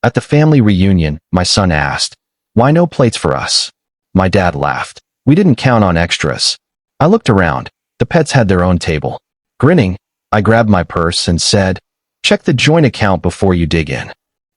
At the family reunion, my son asked, "Why no plates for us?" My dad laughed. "We didn't count on extras." I looked around. The pets had their own table. Grinning, I grabbed my purse and said, "Check the joint account before you dig in."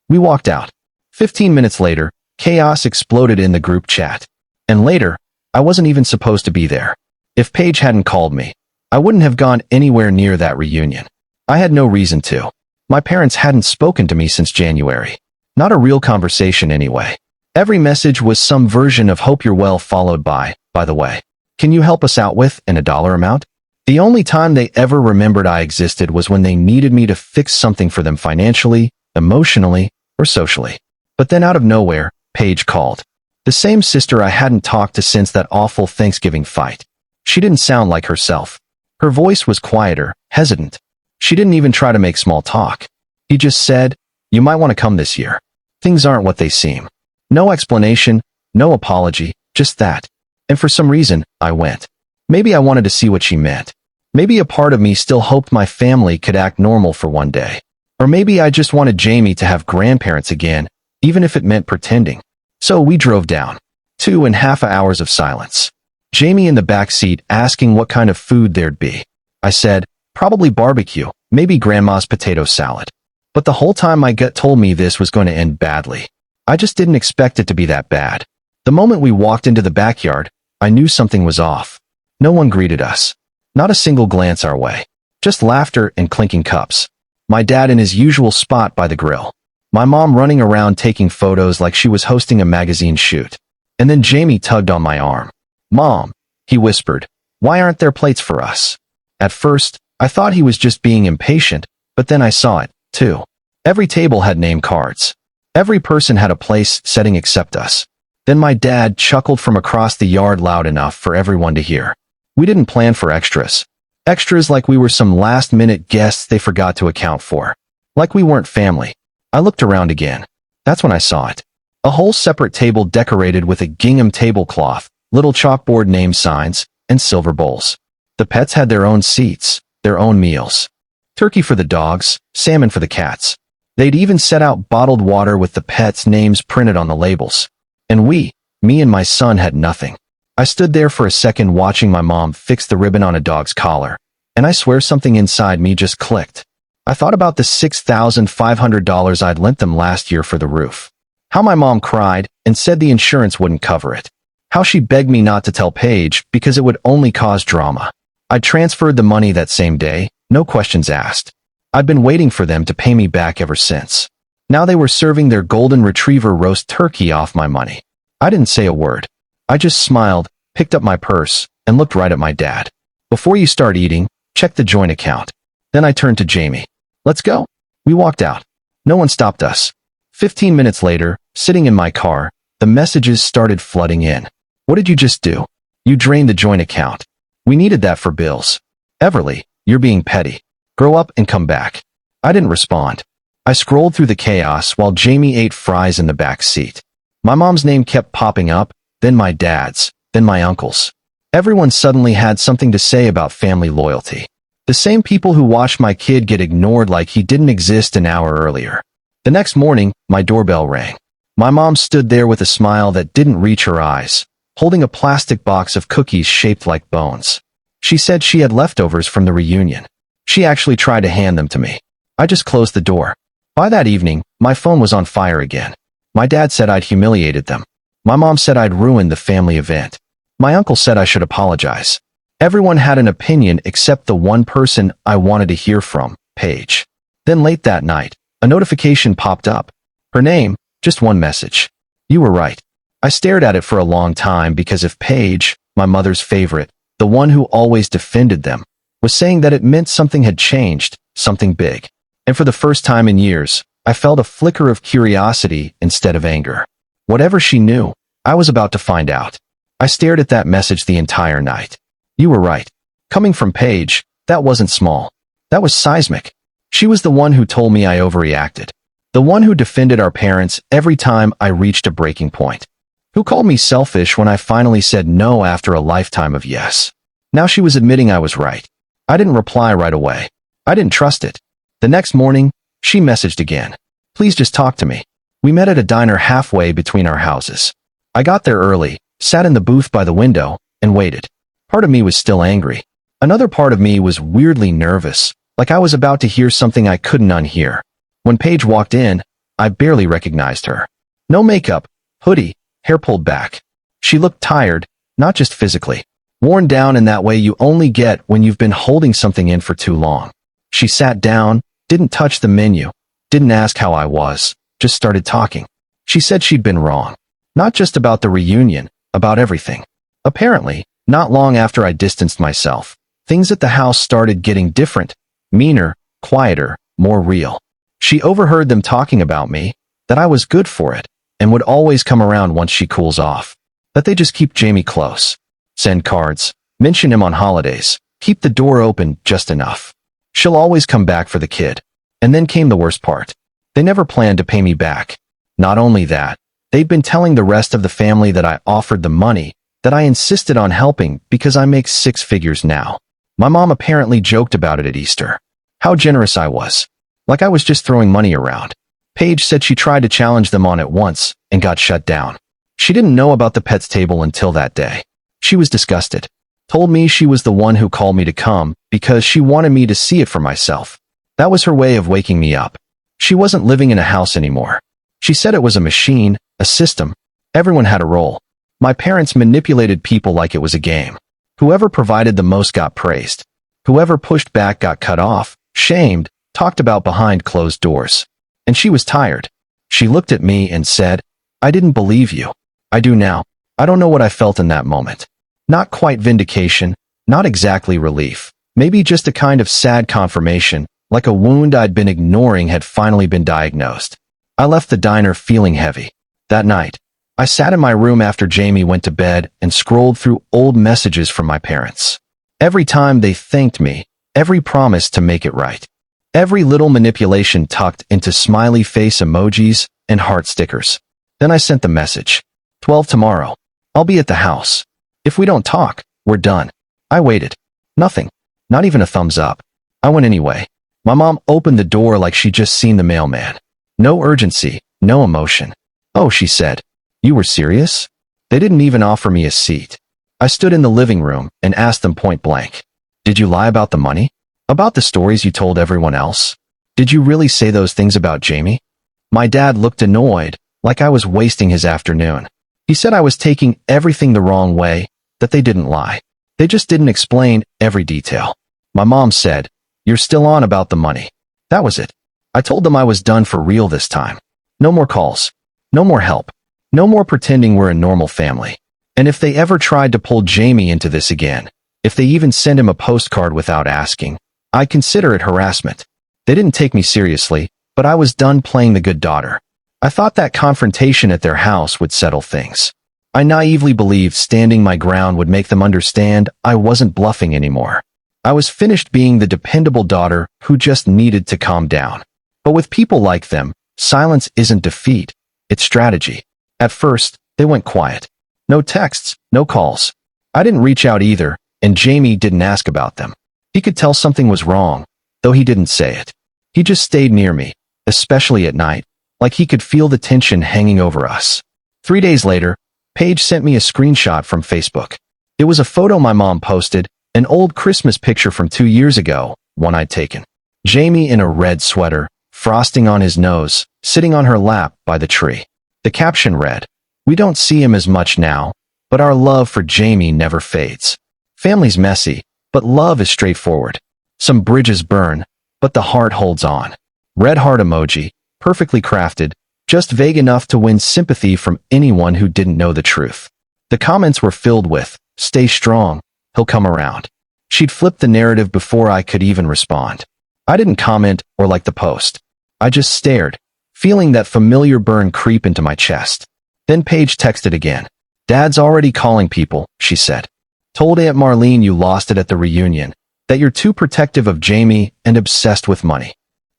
We walked out. 15 minutes later, chaos exploded in the group chat. And later, I wasn't even supposed to be there. If Paige hadn't called me, I wouldn't have gone anywhere near that reunion. I had no reason to. My parents hadn't spoken to me since January. Not a real conversation anyway. Every message was some version of "hope you're well" followed by the way, "Can you help us out with," and a dollar amount? The only time they ever remembered I existed was when they needed me to fix something for them financially, emotionally, or socially. But then out of nowhere, Paige called. The same sister I hadn't talked to since that awful Thanksgiving fight. She didn't sound like herself. Her voice was quieter, hesitant. She didn't even try to make small talk. He just said, "You might want to come this year. Things aren't what they seem." No explanation, no apology, just that. And for some reason, I went. Maybe I wanted to see what she meant. Maybe a part of me still hoped my family could act normal for one day. Or maybe I just wanted Jamie to have grandparents again, even if it meant pretending. So we drove down. 2.5 hours of silence. Jamie in the back seat asking what kind of food there'd be. I said, "Probably barbecue, maybe grandma's potato salad." But the whole time my gut told me this was going to end badly. I just didn't expect it to be that bad. The moment we walked into the backyard, I knew something was off. No one greeted us. Not a single glance our way. Just laughter and clinking cups. My dad in his usual spot by the grill. My mom running around taking photos like she was hosting a magazine shoot. And then Jamie tugged on my arm. "Mom," he whispered, "why aren't there plates for us?" At first, I thought he was just being impatient, but then I saw it, too. Every table had name cards. Every person had a place setting except us. Then my dad chuckled from across the yard loud enough for everyone to hear. We didn't plan for extras. Extras like we were some last-minute guests they forgot to account for. Like we weren't family. I looked around again. That's when I saw it. A whole separate table decorated with a gingham tablecloth, little chalkboard name signs, and silver bowls. The pets had their own seats, their own meals. Turkey for the dogs, salmon for the cats. They'd even set out bottled water with the pets' names printed on the labels. And me and my son had nothing. I stood there for a second watching my mom fix the ribbon on a dog's collar, and I swear something inside me just clicked. I thought about the $6,500 I'd lent them last year for the roof. How my mom cried and said the insurance wouldn't cover it. How she begged me not to tell Paige because it would only cause drama. I transferred the money that same day, no questions asked. I'd been waiting for them to pay me back ever since. Now they were serving their golden retriever roast turkey off my money. I didn't say a word. I just smiled, picked up my purse, and looked right at my dad. "Before you start eating, check the joint account." Then I turned to Jamie. "Let's go." We walked out. No one stopped us. 15 minutes later, sitting in my car, the messages started flooding in. "What did you just do? You drained the joint account. We needed that for bills. Everly, you're being petty. Grow up and come back." I didn't respond. I scrolled through the chaos while Jamie ate fries in the back seat. My mom's name kept popping up, then my dad's, then my uncle's. Everyone suddenly had something to say about family loyalty. The same people who watched my kid get ignored like he didn't exist an hour earlier. The next morning, my doorbell rang. My mom stood there with a smile that didn't reach her eyes, holding a plastic box of cookies shaped like bones. She said she had leftovers from the reunion. She actually tried to hand them to me. I just closed the door. By that evening, my phone was on fire again. My dad said I'd humiliated them. My mom said I'd ruined the family event. My uncle said I should apologize. Everyone had an opinion except the one person I wanted to hear from, Paige. Then late that night, a notification popped up. Her name, just one message. "You were right." I stared at it for a long time because if Paige, my mother's favorite, the one who always defended them, was saying that it meant something had changed, something big. And for the first time in years, I felt a flicker of curiosity instead of anger. Whatever she knew, I was about to find out. I stared at that message the entire night. You were right. Coming from Paige, that wasn't small. That was seismic. She was the one who told me I overreacted. The one who defended our parents every time I reached a breaking point. Who called me selfish when I finally said no after a lifetime of yes. Now she was admitting I was right. I didn't reply right away. I didn't trust it. The next morning, she messaged again. "Please just talk to me." We met at a diner halfway between our houses. I got there early, sat in the booth by the window, and waited. Part of me was still angry. Another part of me was weirdly nervous, like I was about to hear something I couldn't unhear. When Paige walked in, I barely recognized her. No makeup, hoodie, hair pulled back. She looked tired, not just physically. Worn down in that way you only get when you've been holding something in for too long. She sat down, didn't touch the menu, didn't ask how I was, just started talking. She said she'd been wrong. Not just about the reunion, about everything. Apparently, not long after I distanced myself, things at the house started getting different, meaner, quieter, more real. She overheard them talking about me, that I was good for it, and would always come around once she cools off. That they just keep Jamie close. Send cards, mention him on holidays, keep the door open just enough. She'll always come back for the kid. And then came the worst part. They never planned to pay me back. Not only that, they'd been telling the rest of the family that I offered the money, that I insisted on helping because I make 6 figures now. My mom apparently joked about it at Easter. How generous I was. Like I was just throwing money around. Paige said she tried to challenge them on it once and got shut down. She didn't know about the pets table until that day. She was disgusted. Told me she was the one who called me to come because she wanted me to see it for myself. That was her way of waking me up. She wasn't living in a house anymore. She said it was a machine, a system. Everyone had a role. My parents manipulated people like it was a game. Whoever provided the most got praised. Whoever pushed back got cut off, shamed, talked about behind closed doors. And she was tired. She looked at me and said, "I didn't believe you. I do now." I don't know what I felt in that moment. Not quite vindication, not exactly relief. Maybe just a kind of sad confirmation, like a wound I'd been ignoring had finally been diagnosed. I left the diner feeling heavy. That night, I sat in my room after Jamie went to bed and scrolled through old messages from my parents. Every time they thanked me, every promise to make it right. Every little manipulation tucked into smiley face emojis and heart stickers. Then I sent the message. 12 tomorrow. I'll be at the house. If we don't talk, we're done. I waited. Nothing. Not even a thumbs up. I went anyway. My mom opened the door like she'd just seen the mailman. No urgency, no emotion. "Oh," she said. "You were serious?" They didn't even offer me a seat. I stood in the living room and asked them point blank. "Did you lie about the money? About the stories you told everyone else? Did you really say those things about Jamie?" My dad looked annoyed, like I was wasting his afternoon. He said I was taking everything the wrong way, that they didn't lie. They just didn't explain every detail. My mom said, "You're still on about the money." That was it. I told them I was done for real this time. No more calls. No more help. No more pretending we're a normal family. And if they ever tried to pull Jamie into this again, if they even sent him a postcard without asking, I'd consider it harassment. They didn't take me seriously, but I was done playing the good daughter. I thought that confrontation at their house would settle things. I naively believed standing my ground would make them understand I wasn't bluffing anymore. I was finished being the dependable daughter who just needed to calm down. But with people like them, silence isn't defeat, it's strategy. At first, they went quiet. No texts, no calls. I didn't reach out either, and Jamie didn't ask about them. He could tell something was wrong, though he didn't say it. He just stayed near me, especially at night, like he could feel the tension hanging over us. 3 days later, Paige sent me a screenshot from Facebook. It was a photo my mom posted, an old Christmas picture from 2 years ago, one I'd taken. Jamie in a red sweater, frosting on his nose, sitting on her lap by the tree. The caption read, "We don't see him as much now, but our love for Jamie never fades. Family's messy, but love is straightforward. Some bridges burn, but the heart holds on." Red heart emoji, perfectly crafted, just vague enough to win sympathy from anyone who didn't know the truth. The comments were filled with, "Stay strong, he'll come around." She'd flipped the narrative before I could even respond. I didn't comment or like the post. I just stared, feeling that familiar burn creep into my chest. Then Paige texted again. "Dad's already calling people," she said. "Told Aunt Marlene you lost it at the reunion, that you're too protective of Jamie and obsessed with money."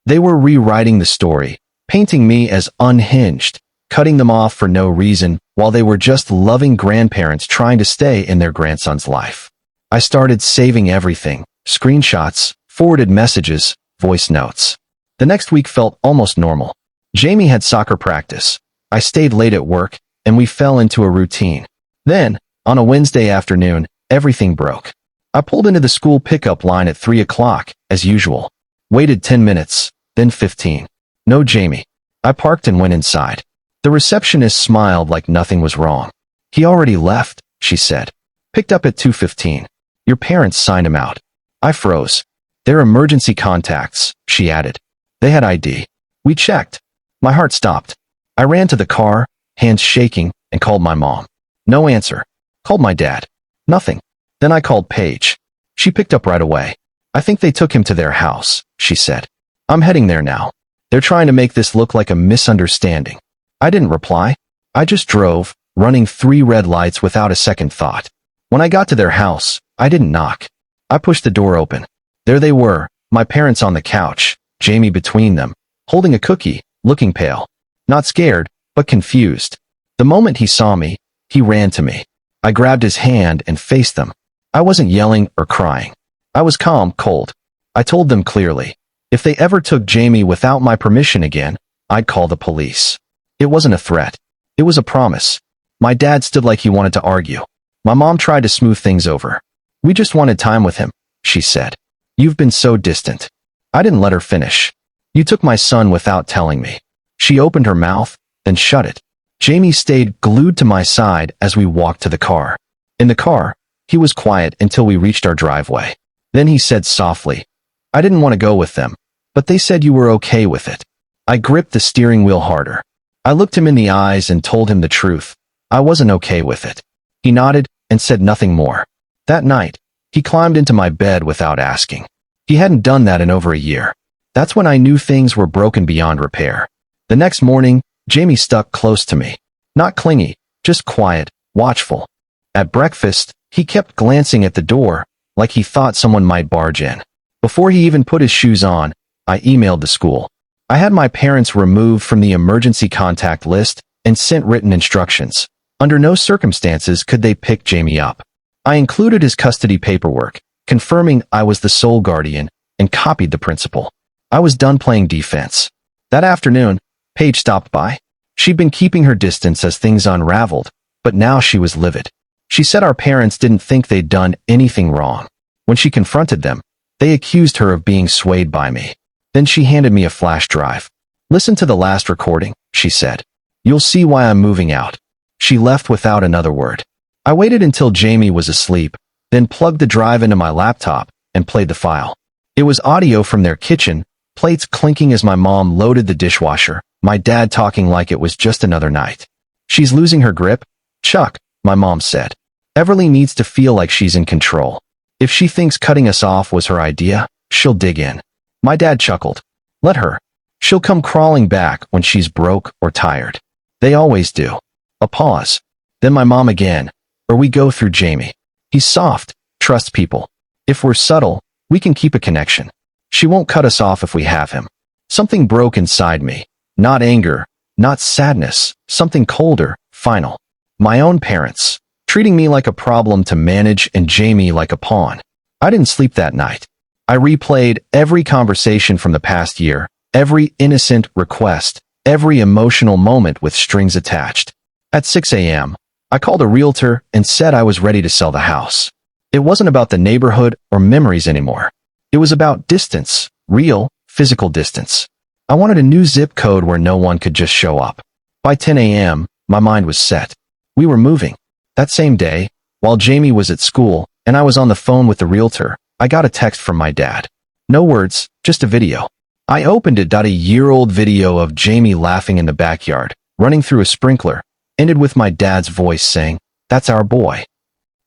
They were rewriting the story, painting me as unhinged, cutting them off for no reason, while they were just loving grandparents trying to stay in their grandson's life. I started saving everything, screenshots, forwarded messages, voice notes. The next week felt almost normal. Jamie had soccer practice. I stayed late at work, and we fell into a routine. Then, on a Wednesday afternoon, everything broke. I pulled into the school pickup line at 3 o'clock, as usual. Waited 10 minutes, then 15. No Jamie. I parked and went inside. The receptionist smiled like nothing was wrong. He already left, she said. Picked up at 2:15. Your parents signed him out. I froze. They're emergency contacts, she added. They had ID. We checked. My heart stopped. I ran to the car, hands shaking, and called my mom. No answer. Called my dad. Nothing. Then I called Paige. She picked up right away. I think they took him to their house, she said. I'm heading there now. They're trying to make this look like a misunderstanding. I didn't reply. I just drove, running 3 red lights without a second thought. When I got to their house, I didn't knock. I pushed the door open. There they were, my parents on the couch, Jamie between them, holding a cookie, looking pale. Not scared, but confused. The moment he saw me, he ran to me. I grabbed his hand and faced them. I wasn't yelling or crying. I was calm, cold. I told them clearly, if they ever took Jamie without my permission again, I'd call the police. It wasn't a threat. It was a promise. My dad stood like he wanted to argue. My mom tried to smooth things over. We just wanted time with him, she said. You've been so distant. I didn't let her finish. You took my son without telling me. She opened her mouth, then shut it. Jamie stayed glued to my side as we walked to the car. In the car, he was quiet until we reached our driveway. Then he said softly, I didn't want to go with them, but they said you were okay with it. I gripped the steering wheel harder. I looked him in the eyes and told him the truth. I wasn't okay with it. He nodded and said nothing more. That night, he climbed into my bed without asking. He hadn't done that in over a year. That's when I knew things were broken beyond repair. The next morning, Jamie stuck close to me. Not clingy, just quiet, watchful. At breakfast, he kept glancing at the door, like he thought someone might barge in. Before he even put his shoes on, I emailed the school. I had my parents removed from the emergency contact list and sent written instructions. Under no circumstances could they pick Jamie up. I included his custody paperwork, confirming I was the sole guardian, and copied the principal. I was done playing defense. That afternoon, Paige stopped by. She'd been keeping her distance as things unraveled, but now she was livid. She said our parents didn't think they'd done anything wrong. When she confronted them, they accused her of being swayed by me. Then she handed me a flash drive. Listen to the last recording, she said. You'll see why I'm moving out. She left without another word. I waited until Jamie was asleep, then plugged the drive into my laptop and played the file. It was audio from their kitchen, plates clinking as my mom loaded the dishwasher, my dad talking like it was just another night. She's losing her grip, Chuck, my mom said. Everly needs to feel like she's in control. If she thinks cutting us off was her idea, she'll dig in. My dad chuckled. Let her. She'll come crawling back when she's broke or tired. They always do. A pause. Then my mom again. Or we go through Jamie. He's soft, trusts people. If we're subtle, we can keep a connection. She won't cut us off if we have him. Something broke inside me. Not anger, not sadness, something colder, final. My own parents, treating me like a problem to manage and Jamie like a pawn. I didn't sleep that night. I replayed every conversation from the past year, every innocent request, every emotional moment with strings attached. At 6 a.m., I called a realtor and said I was ready to sell the house. It wasn't about the neighborhood or memories anymore. It was about distance, real, physical distance. I wanted a new zip code where no one could just show up. By 10 a.m., my mind was set. We were moving. That same day, while Jamie was at school and I was on the phone with the realtor, I got a text from my dad. No words, just a video. I opened it. A year-old video of Jamie laughing in the backyard, running through a sprinkler, ended with my dad's voice saying, "That's our boy."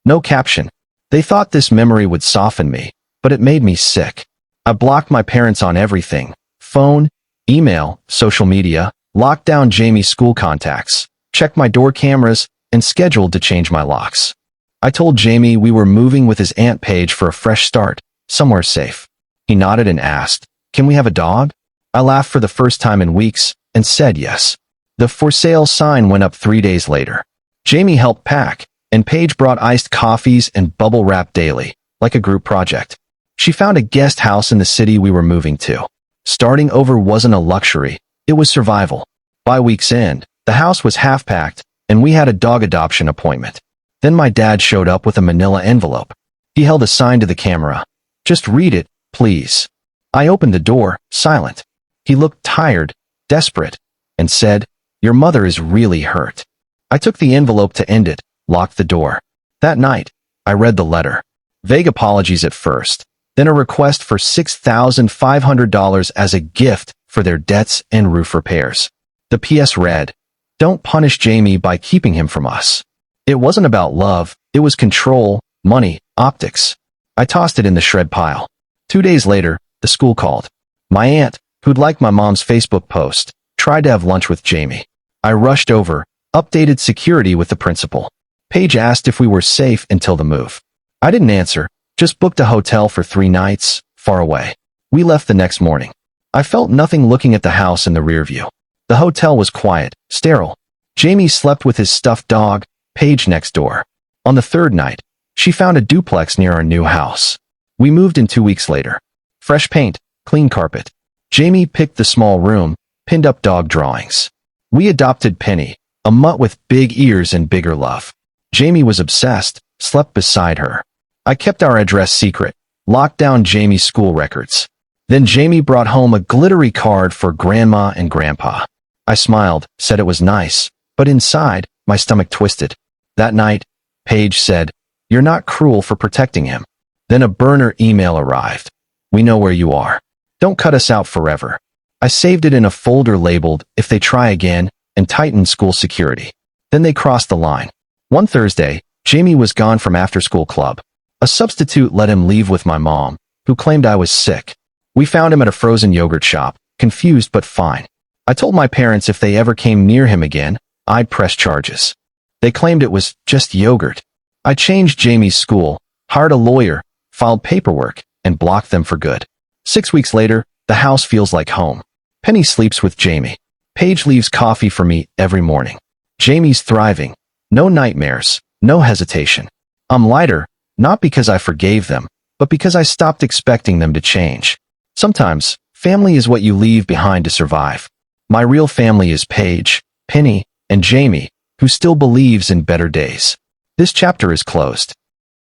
No caption. They thought this memory would soften me, but it made me sick. I blocked my parents on everything: phone, email, social media, locked down Jamie's school contacts, checked my door cameras, and scheduled to change my locks. I told Jamie we were moving with his Aunt Paige for a fresh start, somewhere safe. He nodded and asked, "Can we have a dog?" I laughed for the first time in weeks and said yes. The for sale sign went up 3 days later. Jamie helped pack, and Paige brought iced coffees and bubble wrap daily, like a group project. She found a guest house in the city we were moving to. Starting over wasn't a luxury, It was survival. By week's end, the house was half-packed, and we had a dog adoption appointment. Then my dad showed up with a manila envelope. He held a sign to the camera. "Just read it, please." I opened the door, silent. He looked tired, desperate, and said, "Your mother is really hurt." I took the envelope to end it, locked the door. That night, I read the letter. Vague apologies at first, then a request for $6,500 as a gift for their debts and roof repairs. The PS read, "Don't punish Jamie by keeping him from us." It wasn't about love, it was control, money, optics. I tossed it in the shred pile. 2 days later, the school called. My aunt, who'd liked my mom's Facebook post, tried to have lunch with Jamie. I rushed over, updated security with the principal. Paige asked if we were safe until the move. I didn't answer, just booked a hotel for 3 nights, far away. We left the next morning. I felt nothing looking at the house in the rear view. The hotel was quiet, sterile. Jamie slept with his stuffed dog, Paige, next door. On the 3rd night, she found a duplex near our new house. We moved in 2 weeks later. Fresh paint, clean carpet. Jamie picked the small room, pinned up dog drawings. We adopted Penny, a mutt with big ears and bigger love. Jamie was obsessed, slept beside her. I kept our address secret, locked down Jamie's school records. Then Jamie brought home a glittery card for Grandma and Grandpa. I smiled, said it was nice, but inside, my stomach twisted. That night, Paige said, "You're not cruel for protecting him." Then a burner email arrived. "We know where you are. Don't cut us out forever." I saved it in a folder labeled, "If they try again," and tightened school security. Then they crossed the line. One Thursday, Jamie was gone from after-school club. A substitute let him leave with my mom, who claimed I was sick. We found him at a frozen yogurt shop, confused but fine. I told my parents if they ever came near him again, I'd press charges. They claimed it was just yogurt. I changed Jamie's school, hired a lawyer, filed paperwork, and blocked them for good. 6 weeks later, the house feels like home. Penny sleeps with Jamie. Paige leaves coffee for me every morning. Jamie's thriving. No nightmares, no hesitation. I'm lighter, not because I forgave them, but because I stopped expecting them to change. Sometimes, family is what you leave behind to survive. My real family is Paige, Penny, and Jamie, who still believes in better days. This chapter is closed.